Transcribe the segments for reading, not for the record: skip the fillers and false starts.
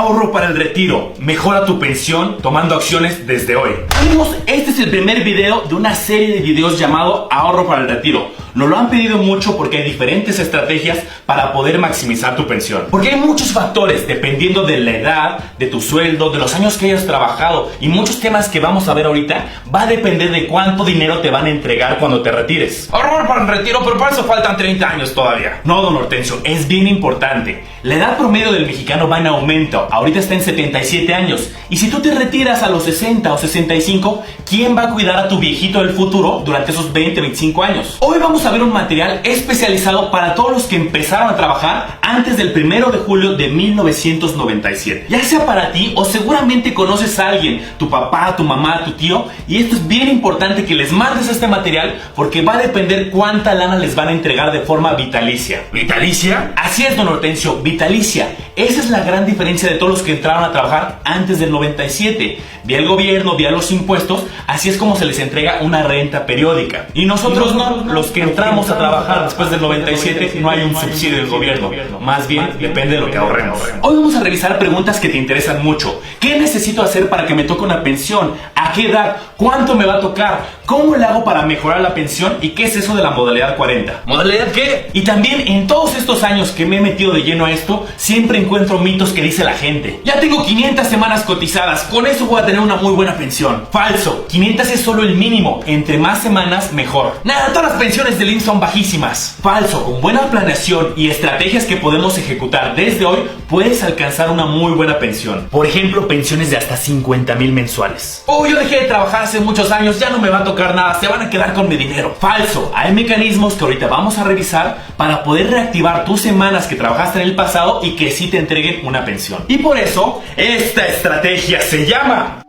Ahorro para el retiro. Mejora tu pensión tomando acciones desde hoy. Amigos, este es el primer video de una serie de videos llamado Ahorro para el retiro. Nos lo han pedido mucho porque hay diferentes estrategias para poder maximizar tu pensión. Porque hay muchos factores dependiendo de la edad, de tu sueldo, de los años que hayas trabajado y muchos temas que vamos a ver ahorita. Va a depender de cuánto dinero te van a entregar cuando te retires. Ahorrar para el retiro, pero para eso faltan 30 años todavía. No, don Hortensio, es bien importante. La edad promedio del mexicano va en aumento. Ahorita está en 77 años. Y si tú te retiras a los 60 o 65, ¿quién va a cuidar a tu viejito del futuro durante esos 20, 25 años? Hoy vamos a ver un material especializado para todos los que empezaron a trabajar antes del 1 de julio de 1997. Ya sea para ti o seguramente conoces a alguien, tu papá, tu mamá, tu tío, y esto es bien importante que les mandes este material porque va a depender cuánta lana les van a entregar de forma vitalicia. ¿Vitalicia? Así es, don Hortensio, vitalicia. Esa es la gran diferencia de todos los que entraron a trabajar antes del 97. Vía el gobierno, vía los impuestos, así es como se les entrega una renta periódica. Y nosotros no, los que entramos a trabajar después del 97, no hay un subsidio del gobierno. Más bien, depende de lo que ahorremos. Hoy vamos a revisar preguntas que te interesan mucho. ¿Qué necesito hacer para que me toque una pensión? ¿A qué edad? ¿Cuánto me va a tocar? ¿Cómo le hago para mejorar la pensión? ¿Y qué es eso de la modalidad 40? ¿Modalidad qué? Y también en todos estos años que me he metido de lleno a esto, siempre encuentro mitos que dice la gente. Ya tengo 500 semanas cotizadas, con eso voy a tener una muy buena pensión. Falso, 500 es solo el mínimo, entre más semanas mejor. Nada, todas las pensiones del IMSS son bajísimas. Falso, con buena planeación y estrategias que podemos ejecutar desde hoy, puedes alcanzar una muy buena pensión. Por ejemplo, pensiones de hasta 50,000 mensuales. Oh, yo dejé de trabajar hace muchos años, ya no me va a tocar nada, se van a quedar con mi dinero. Falso, hay mecanismos que ahorita vamos a revisar para poder reactivar tus semanas que trabajaste en el pasado y que sí te entreguen una pensión. Y por eso, esta estrategia se llama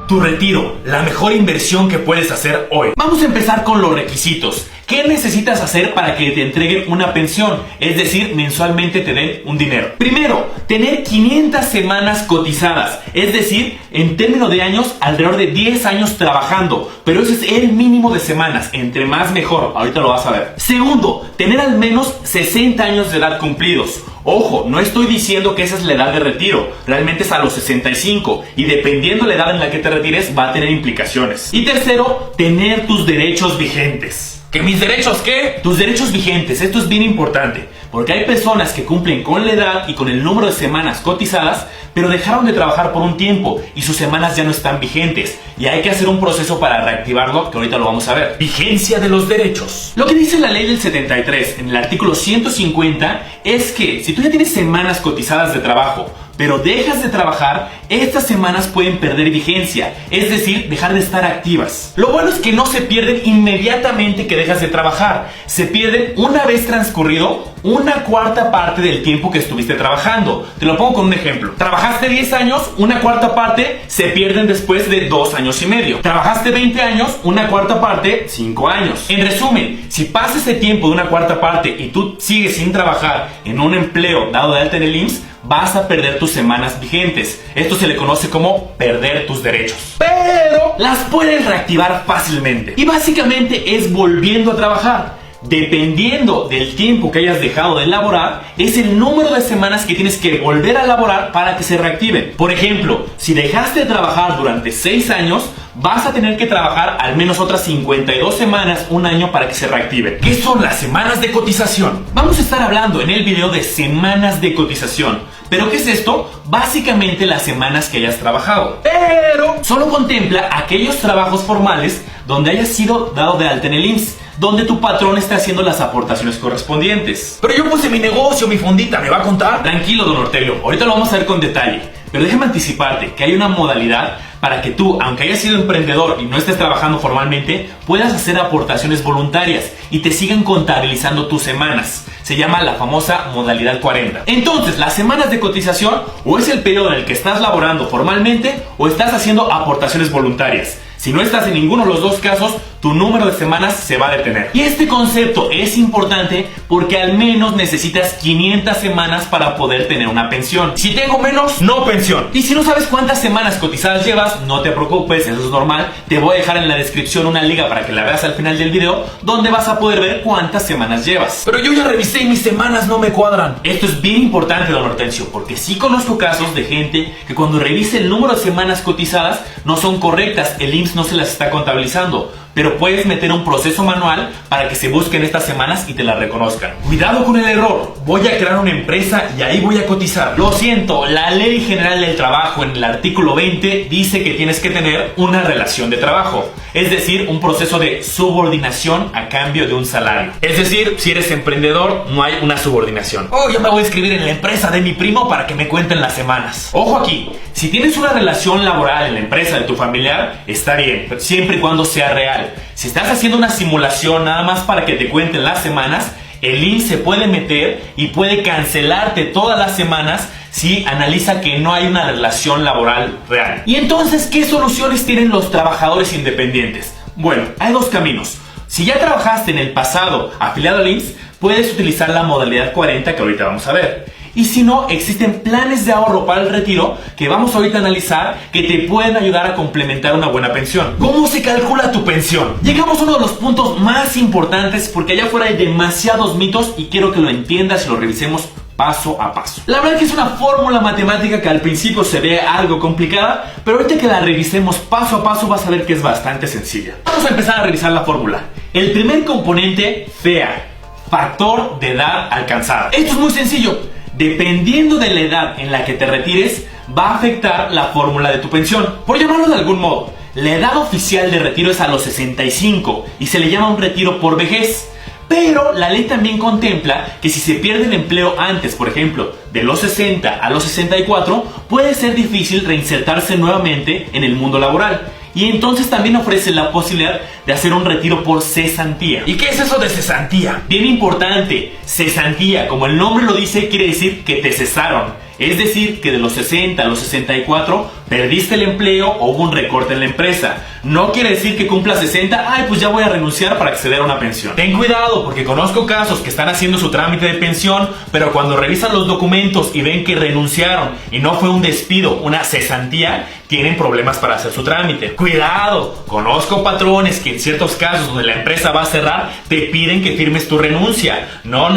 tu retiro, la mejor inversión que puedes hacer hoy. Vamos a empezar con los requisitos. ¿Qué necesitas hacer para que te entreguen una pensión? Es decir, mensualmente te den un dinero. Primero, tener 500 semanas cotizadas. Es decir, en términos de años, alrededor de 10 años trabajando. Pero ese es el mínimo de semanas. Entre más mejor. Ahorita lo vas a ver. Segundo, tener al menos 60 años de edad cumplidos. Ojo, no estoy diciendo que esa es la edad de retiro. Realmente es a los 65. Y dependiendo de la edad en la que te retires, va a tener implicaciones. Y tercero, tener tus derechos vigentes. ¿Que mis derechos qué? Tus derechos vigentes, esto es bien importante, porque hay personas que cumplen con la edad y con el número de semanas cotizadas, pero dejaron de trabajar por un tiempo y sus semanas ya no están vigentes, y hay que hacer un proceso para reactivarlo, que ahorita lo vamos a ver. Vigencia de los derechos. Lo que dice la ley del 73, en el artículo 150, es que si tú ya tienes semanas cotizadas de trabajo, pero dejas de trabajar, estas semanas pueden perder vigencia, es decir, dejar de estar activas. Lo bueno es que no se pierden inmediatamente que dejas de trabajar, se pierden una vez transcurrido una cuarta parte del tiempo que estuviste trabajando. Te lo pongo con un ejemplo. Trabajaste 10 años, una cuarta parte se pierden después de 2 años y medio. Trabajaste 20 años, una cuarta parte, 5 años. En resumen, si pasa ese tiempo de una cuarta parte y tú sigues sin trabajar en un empleo dado de alta en el IMSS, vas a perder tus semanas vigentes. Esto se le conoce como perder tus derechos. Pero las puedes reactivar fácilmente. Y básicamente es volviendo a trabajar. Dependiendo del tiempo que hayas dejado de laborar, es el número de semanas que tienes que volver a laborar para que se reactiven. Por ejemplo, si dejaste de trabajar durante 6 años, vas a tener que trabajar al menos otras 52 semanas, un año, para que se reactiven. ¿Qué son las semanas de cotización? Vamos a estar hablando en el video de semanas de cotización. ¿Pero qué es esto? Básicamente las semanas que hayas trabajado. Pero solo contempla aquellos trabajos formales donde hayas sido dado de alta en el IMSS, donde tu patrón está haciendo las aportaciones correspondientes. Pero yo puse mi negocio, mi fondita, ¿me va a contar? Tranquilo, don Hortelio, ahorita lo vamos a ver con detalle. Pero déjame anticiparte que hay una modalidad para que tú, aunque hayas sido emprendedor y no estés trabajando formalmente, puedas hacer aportaciones voluntarias y te sigan contabilizando tus semanas. Se llama la famosa modalidad 40. Entonces, las semanas de cotización o es el periodo en el que estás laborando formalmente o estás haciendo aportaciones voluntarias. Si no estás en ninguno de los dos casos, tu número de semanas se va a detener. Y este concepto es importante porque al menos necesitas 500 semanas para poder tener una pensión. Si tengo menos, no pensión. Y si no sabes cuántas semanas cotizadas llevas, no te preocupes, eso es normal. Te voy a dejar en la descripción una liga para que la veas al final del video, donde vas a poder ver cuántas semanas llevas. Pero yo ya revisé y mis semanas no me cuadran. Esto es bien importante, don Hortensio, porque sí conozco casos de gente que cuando revise el número de semanas cotizadas no son correctas, el IMSS no se las está contabilizando. Pero puedes meter un proceso manual para que se busquen estas semanas y te las reconozcan. Cuidado con el error. Voy a crear una empresa y ahí voy a cotizar. Lo siento, la Ley General del Trabajo en el artículo 20 dice que tienes que tener una relación de trabajo. Es decir, un proceso de subordinación a cambio de un salario. Es decir, si eres emprendedor, no hay una subordinación. Oh, yo me voy a inscribir en la empresa de mi primo para que me cuenten las semanas. Ojo aquí, si tienes una relación laboral en la empresa de tu familiar, está bien, pero siempre y cuando sea real. Si estás haciendo una simulación nada más para que te cuenten las semanas, el IMSS se puede meter y puede cancelarte todas las semanas si analiza que no hay una relación laboral real. ¿Y entonces qué soluciones tienen los trabajadores independientes? Bueno, hay dos caminos. Si ya trabajaste en el pasado afiliado al IMSS, puedes utilizar la modalidad 40 que ahorita vamos a ver. Y si no, existen planes de ahorro para el retiro que vamos ahorita a analizar que te pueden ayudar a complementar una buena pensión. ¿Cómo se calcula tu pensión? Llegamos a uno de los puntos más importantes porque allá afuera hay demasiados mitos y quiero que lo entiendas y lo revisemos paso a paso. La verdad es que es una fórmula matemática que al principio se ve algo complicada, pero ahorita que la revisemos paso a paso vas a ver que es bastante sencilla. Vamos a empezar a revisar la fórmula. El primer componente, FEA, factor de edad alcanzada. Esto es muy sencillo. Dependiendo de la edad en la que te retires, va a afectar la fórmula de tu pensión. Por llamarlo de algún modo, la edad oficial de retiro es a los 65 y se le llama un retiro por vejez. Pero la ley también contempla que si se pierde el empleo antes, por ejemplo, de los 60 a los 64, puede ser difícil reinsertarse nuevamente en el mundo laboral. Y entonces también ofrece la posibilidad de hacer un retiro por cesantía. ¿Y qué es eso de cesantía? Bien importante, cesantía, como el nombre lo dice, quiere decir que te cesaron. Es decir, que de los 60 a los 64 perdiste el empleo o hubo un recorte en la empresa. No quiere decir que cumplas 60, ay, pues ya voy a renunciar para acceder a una pensión. Ten cuidado, porque conozco casos que están haciendo su trámite de pensión, pero cuando revisan los documentos y ven que renunciaron y no fue un despido, una cesantía, tienen problemas para hacer su trámite. Cuidado, conozco patrones que en ciertos casos donde la empresa va a cerrar, te piden que firmes tu renuncia. No,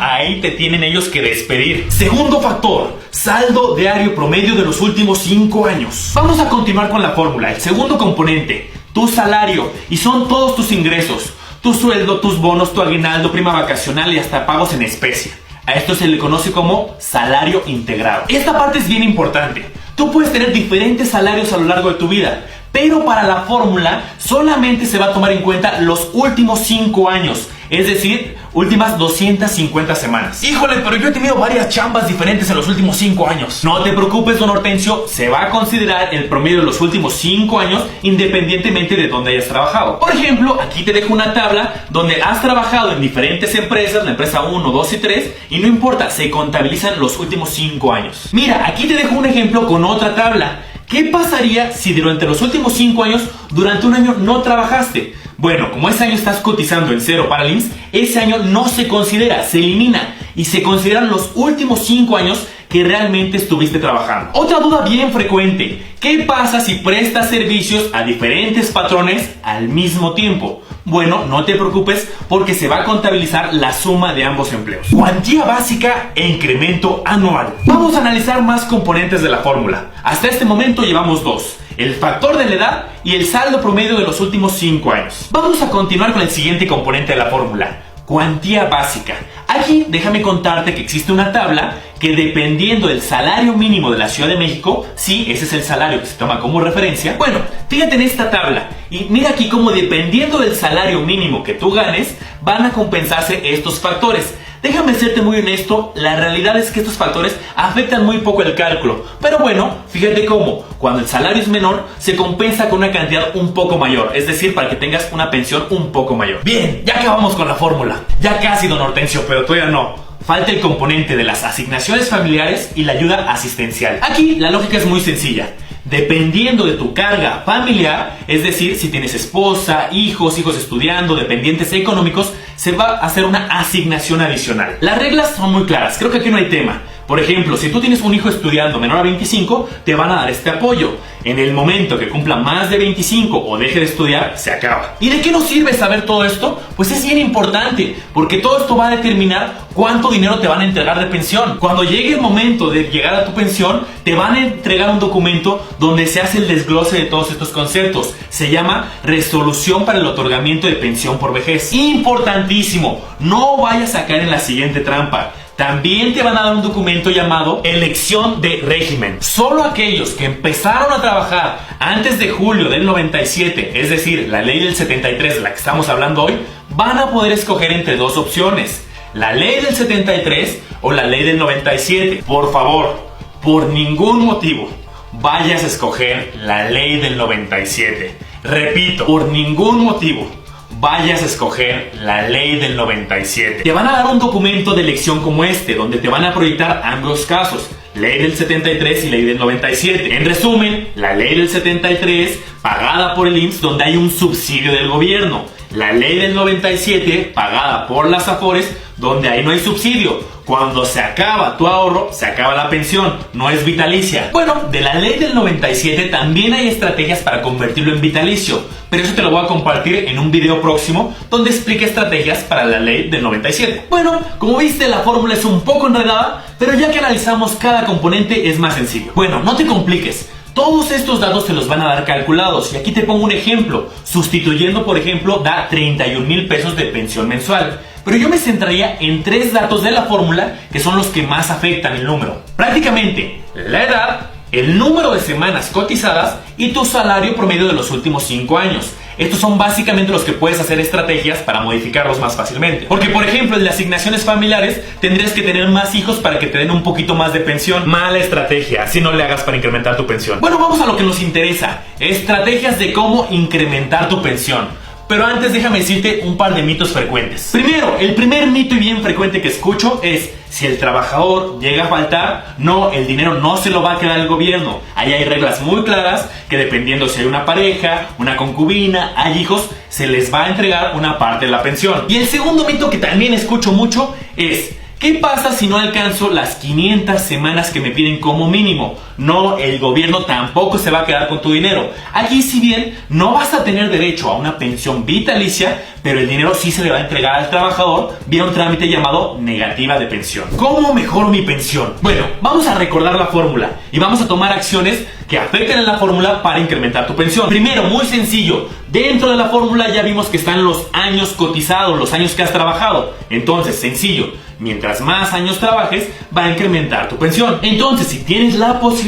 ahí te tienen ellos que despedir. Segundo factor, saldo diario promedio de los últimos 5 años. Vamos a continuar con la fórmula. El segundo componente, tu salario, y son todos tus ingresos, tu sueldo, tus bonos, tu aguinaldo, prima vacacional y hasta pagos en especie. A esto se le conoce como salario integrado. Esta parte es bien importante. Tú puedes tener diferentes salarios a lo largo de tu vida, pero para la fórmula solamente se va a tomar en cuenta los últimos 5 años, es decir, últimas 250 semanas. Híjole, pero yo he tenido varias chambas diferentes en los últimos 5 años. No te preocupes, don Hortensio, se va a considerar el promedio de los últimos 5 años independientemente de dónde hayas trabajado. Por ejemplo, aquí te dejo una tabla donde has trabajado en diferentes empresas, la empresa 1, 2 y 3, y no importa, se contabilizan los últimos 5 años. Mira, aquí te dejo un ejemplo con otra tabla. ¿Qué pasaría si durante los últimos 5 años, durante un año no trabajaste? Bueno, como ese año estás cotizando en cero para el IMSS, ese año no se considera, se elimina y se consideran los últimos 5 años que realmente estuviste trabajando. Otra duda bien frecuente, ¿qué pasa si prestas servicios a diferentes patrones al mismo tiempo? Bueno, no te preocupes porque se va a contabilizar la suma de ambos empleos. Cuantía básica e incremento anual. Vamos a analizar más componentes de la fórmula. Hasta este momento llevamos 2. El factor de la edad y el saldo promedio de los últimos 5 años. Vamos a continuar con el siguiente componente de la fórmula, cuantía básica. Aquí déjame contarte que existe una tabla que dependiendo del salario mínimo de la Ciudad de México, sí, ese es el salario que se toma como referencia. Bueno, fíjate en esta tabla y mira aquí cómo dependiendo del salario mínimo que tú ganes, van a compensarse estos factores. Déjame serte muy honesto, la realidad es que estos factores afectan muy poco el cálculo. Pero bueno, fíjate cómo, cuando el salario es menor, se compensa con una cantidad un poco mayor. Es decir, para que tengas una pensión un poco mayor. Bien, ya acabamos con la fórmula. Ya casi, don Hortensio, pero todavía no. Falta el componente de las asignaciones familiares y la ayuda asistencial. Aquí la lógica es muy sencilla. dependiendo de tu carga familiar, es decir, si tienes esposa, hijos estudiando, dependientes económicos, se va a hacer una asignación adicional. Las reglas son muy claras, creo que aquí no hay tema. Por ejemplo, si tú tienes un hijo estudiando menor a 25, te van a dar este apoyo. En el momento que cumpla más de 25 o deje de estudiar, se acaba. ¿Y de qué nos sirve saber todo esto? Pues es bien importante, porque todo esto va a determinar cuánto dinero te van a entregar de pensión. Cuando llegue el momento de llegar a tu pensión, te van a entregar un documento donde se hace el desglose de todos estos conceptos. Se llama Resolución para el otorgamiento de pensión por vejez. Importantísimo, no vayas a caer en la siguiente trampa. También te van a dar un documento llamado Elección de Régimen. Solo aquellos que empezaron a trabajar antes de julio del 97, es decir, la ley del 73 de la que estamos hablando hoy, van a poder escoger entre dos opciones: la ley del 73 o la ley del 97. Por favor, por ningún motivo vayas a escoger la ley del 97. Repito, por ningún motivo vayas a escoger la ley del 97. Te van a dar un documento de elección como este, donde te van a proyectar ambos casos, ley del 73 y ley del 97. En resumen, la ley del 73, pagada por el IMSS, donde hay un subsidio del gobierno. La ley del 97, pagada por las AFORES, donde ahí no hay subsidio. Cuando se acaba tu ahorro, se acaba la pensión, no es vitalicia. Bueno, de la ley del 97 también hay estrategias para convertirlo en vitalicio, pero eso te lo voy a compartir en un video próximo donde explique estrategias para la ley del 97. Bueno, como viste, la fórmula es un poco enredada, pero ya que analizamos cada componente es más sencillo. Bueno, no te compliques. Todos estos datos te los van a dar calculados, y aquí te pongo un ejemplo. Sustituyendo, por ejemplo, da 31,000 pesos de pensión mensual. Pero yo me centraría en 3 datos de la fórmula que son los que más afectan el número. Prácticamente, la edad, el número de semanas cotizadas y tu salario promedio de los últimos 5 años. Estos son básicamente los que puedes hacer estrategias para modificarlos más fácilmente. Porque, por ejemplo, en las asignaciones familiares tendrías que tener más hijos para que te den un poquito más de pensión. Mala estrategia, así no le hagas para incrementar tu pensión. Bueno, vamos a lo que nos interesa. Estrategias de cómo incrementar tu pensión. Pero antes déjame decirte un par de mitos frecuentes. Primero, el primer mito y bien frecuente que escucho es: si el trabajador llega a faltar, no, el dinero no se lo va a quedar el gobierno. Ahí hay reglas muy claras que dependiendo si hay una pareja, una concubina, hay hijos, se les va a entregar una parte de la pensión. Y el segundo mito que también escucho mucho es: ¿qué pasa si no alcanzo las 500 semanas que me piden como mínimo? No, el gobierno tampoco se va a quedar con tu dinero. Allí, si bien no vas a tener derecho a una pensión vitalicia, pero el dinero sí se le va a entregar al trabajador vía un trámite llamado negativa de pensión. ¿Cómo mejoro mi pensión? Bueno, vamos a recordar la fórmula y vamos a tomar acciones que afecten a la fórmula para incrementar tu pensión. Primero, muy sencillo, dentro de la fórmula ya vimos que están los años cotizados, los años que has trabajado. Entonces, sencillo, mientras más años trabajes, va a incrementar tu pensión. Entonces, si tienes la posibilidad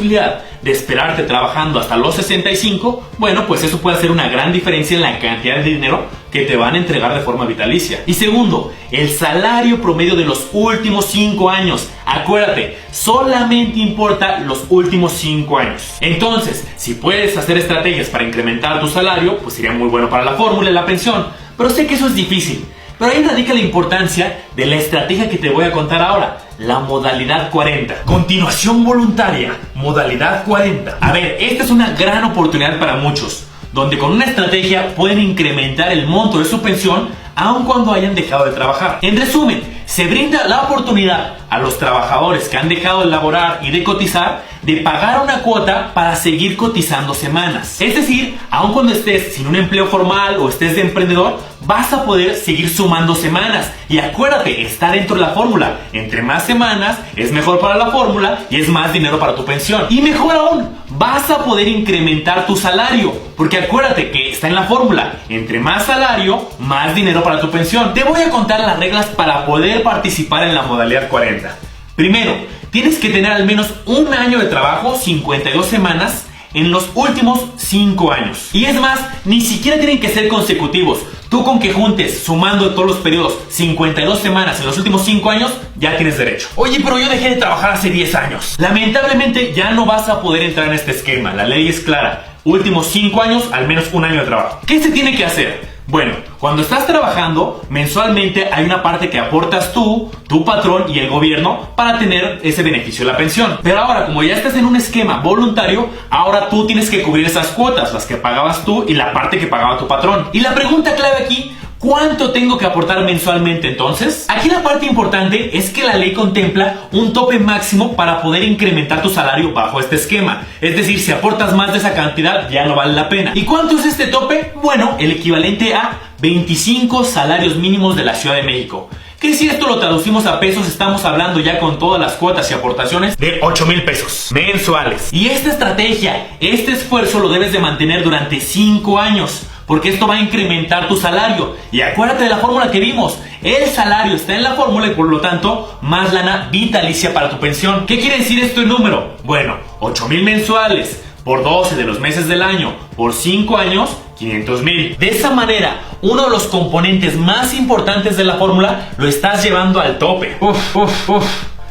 de esperarte trabajando hasta los 65, bueno, pues eso puede hacer una gran diferencia en la cantidad de dinero que te van a entregar de forma vitalicia. Y segundo, el salario promedio de los últimos 5 años. Acuérdate, solamente importa los últimos 5 años. Entonces, si puedes hacer estrategias para incrementar tu salario, pues sería muy bueno para la fórmula y la pensión. Pero sé que eso es difícil. Pero ahí radica la importancia de la estrategia que te voy a contar ahora, la modalidad 40. Continuación voluntaria, modalidad 40. A ver, esta es una gran oportunidad para muchos, donde con una estrategia pueden incrementar el monto de su pensión aun cuando hayan dejado de trabajar. En resumen, se brinda la oportunidad a los trabajadores que han dejado de laborar y de cotizar de pagar una cuota para seguir cotizando semanas. Es decir, aun cuando estés sin un empleo formal o estés de emprendedor, vas a poder seguir sumando semanas. Y acuérdate, está dentro de la fórmula. Entre más semanas es mejor para la fórmula y es más dinero para tu pensión. Y mejor aún, vas a poder incrementar tu salario. Porque acuérdate que está en la fórmula. Entre más salario, más dinero para tu pensión. Te voy a contar las reglas para poder participar en la modalidad 40. Primero, tienes que tener al menos un año de trabajo, 52 semanas, en los últimos 5 años. Y es más, ni siquiera tienen que ser consecutivos. Tú con que juntes, sumando todos los periodos, 52 semanas en los últimos 5 años, ya tienes derecho. Oye, pero yo dejé de trabajar hace 10 años. Lamentablemente ya no vas a poder entrar en este esquema. La ley es clara. Últimos 5 años, al menos un año de trabajo. ¿Qué se tiene que hacer? Bueno, Cuando estás trabajando, mensualmente hay una parte que aportas tú, tu patrón y el gobierno para tener ese beneficio de la pensión. Pero ahora, como ya estás en un esquema voluntario, ahora tú tienes que cubrir esas cuotas, las que pagabas tú y la parte que pagaba tu patrón. Y la pregunta clave aquí: ¿cuánto tengo que aportar mensualmente entonces? Aquí la parte importante es que la ley contempla un tope máximo para poder incrementar tu salario bajo este esquema. Es decir, si aportas más de esa cantidad ya no vale la pena. ¿Y cuánto es este tope? Bueno, el equivalente a 25 salarios mínimos de la Ciudad de México. Que si esto lo traducimos a pesos, estamos hablando ya con todas las cuotas y aportaciones de 8,000 pesos mensuales. Y esta estrategia, este esfuerzo lo debes de mantener durante 5 años. Porque esto va a incrementar tu salario. Y acuérdate de la fórmula que vimos. El salario está en la fórmula y por lo tanto más lana vitalicia para tu pensión. ¿Qué quiere decir esto en número? Bueno, 8,000 mensuales por 12 de los meses del año por 5 años, 500,000. De esa manera, uno de los componentes más importantes de la fórmula lo estás llevando al tope.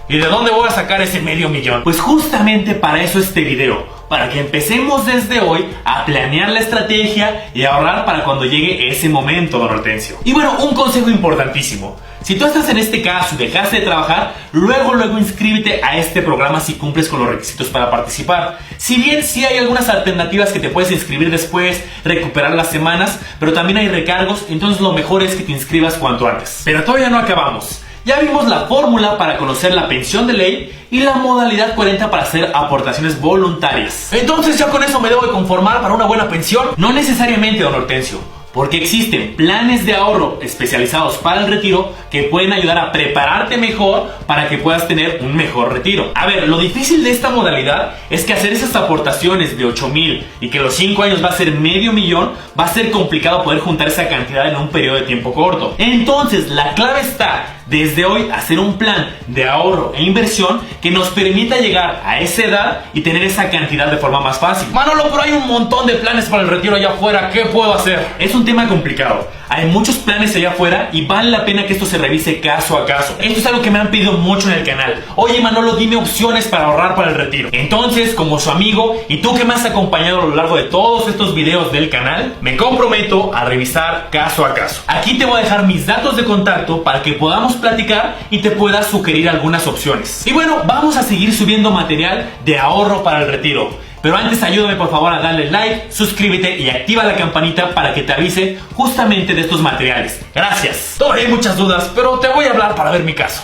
¿Y de dónde voy a sacar ese $500,000? Pues justamente para eso este video. Para que empecemos desde hoy a planear la estrategia y ahorrar para cuando llegue ese momento, don Hortensio. Y bueno, un consejo importantísimo. Si tú estás en este caso y dejaste de trabajar, luego inscríbete a este programa si cumples con los requisitos para participar. Si bien sí hay algunas alternativas que te puedes inscribir después, recuperar las semanas, pero también hay recargos, entonces lo mejor es que te inscribas cuanto antes. Pero todavía no acabamos. Ya vimos la fórmula para conocer la pensión de ley y la modalidad 40 para hacer aportaciones voluntarias. Entonces ya con eso me debo de conformar para una buena pensión. No necesariamente, don Hortensio, porque existen planes de ahorro especializados para el retiro que pueden ayudar a prepararte mejor para que puedas tener un mejor retiro. A ver, lo difícil de esta modalidad es que hacer esas aportaciones de 8,000 y que los 5 años va a ser $500,000, va a ser complicado poder juntar esa cantidad en un periodo de tiempo corto. Entonces, la clave está desde hoy hacer un plan de ahorro e inversión que nos permita llegar a esa edad y tener esa cantidad de forma más fácil. Manolo, pero hay un montón de planes para el retiro allá afuera, ¿qué puedo hacer? Es un tema complicado. Hay muchos planes allá afuera y vale la pena que esto se revise caso a caso. Esto es algo que me han pedido mucho en el canal. Oye, Manolo, dime opciones para ahorrar para el retiro. Entonces, como su amigo y tú que me has acompañado a lo largo de todos estos videos del canal, me comprometo a revisar caso a caso. Aquí te voy a dejar mis datos de contacto para que podamos platicar y te pueda sugerir algunas opciones. Y bueno, vamos a seguir subiendo material de ahorro para el retiro. Pero antes ayúdame por favor a darle like, suscríbete y activa la campanita para que te avise justamente de estos materiales. Gracias. Todavía hay muchas dudas, pero te voy a hablar para ver mi caso.